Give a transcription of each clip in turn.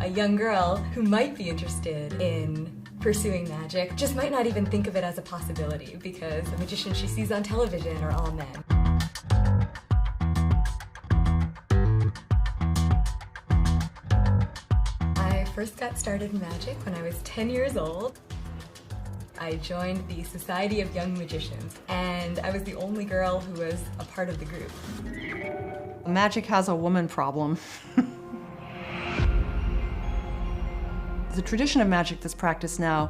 A young girl who might be interested in pursuing magic just might not even think of it as a possibility because the magicians she sees on television are all men. I first got started in magic when I was 10 years old. I joined the Society of Young Magicians, and I was the only girl who was a part of the group. Magic has a woman problem. The tradition of magic that's practiced now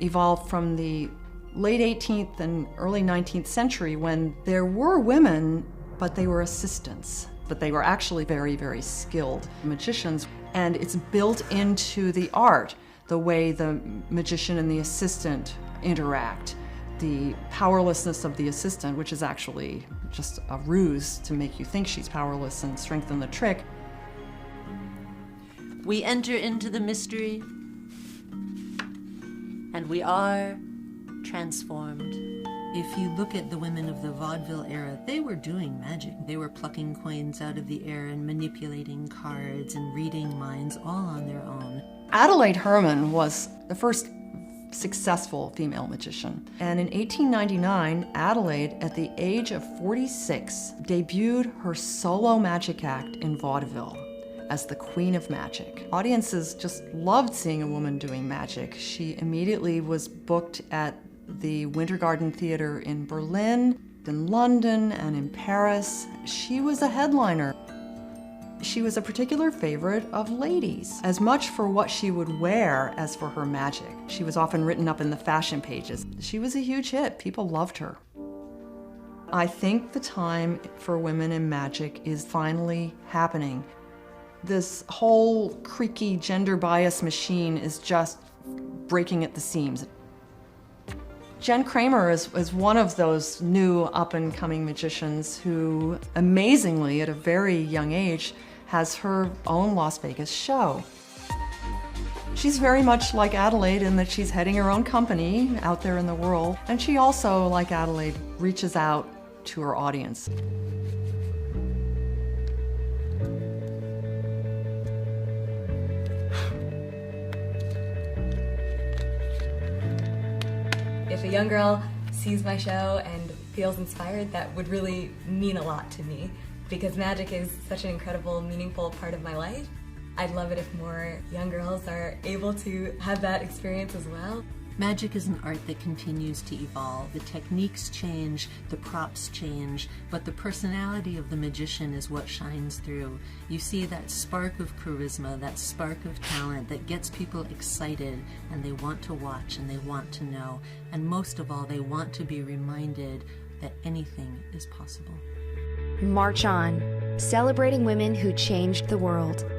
evolved from the late 18th and early 19th century when there were women, but they were assistants. But they were actually very, very skilled magicians. And it's built into the art, the way the magician and the assistant interact. The powerlessness of the assistant, which is actually just a ruse to make you think she's powerless and strengthen the trick. We enter into the mystery, and we are transformed. If you look at the women of the vaudeville era, they were doing magic. They were plucking coins out of the air and manipulating cards and reading minds all on their own. Adelaide Herman was the first successful female magician. And in 1899, Adelaide, at the age of 46, debuted her solo magic act in vaudeville as the Queen of Magic. Audiences just loved seeing a woman doing magic. She immediately was booked at the Winter Garden Theatre in Berlin, in London, and in Paris. She was a headliner. She was a particular favorite of ladies, as much for what she would wear as for her magic. She was often written up in the fashion pages. She was a huge hit. People loved her. I think the time for women in magic is finally happening. This whole creaky gender bias machine is just breaking at the seams. Jen Kramer is one of those new up-and-coming magicians who, amazingly, at a very young age, has her own Las Vegas show. She's very much like Adelaide in that she's heading her own company out there in the world, and she also, like Adelaide, reaches out to her audience. If a young girl sees my show and feels inspired, that would really mean a lot to me because magic is such an incredible, meaningful part of my life. I'd love it if more young girls are able to have that experience as well. Magic is an art that continues to evolve. The techniques change, the props change, but the personality of the magician is what shines through. You see that spark of charisma, that spark of talent that gets people excited, and they want to watch and they want to know. And most of all, they want to be reminded that anything is possible. March On, celebrating women who changed the world.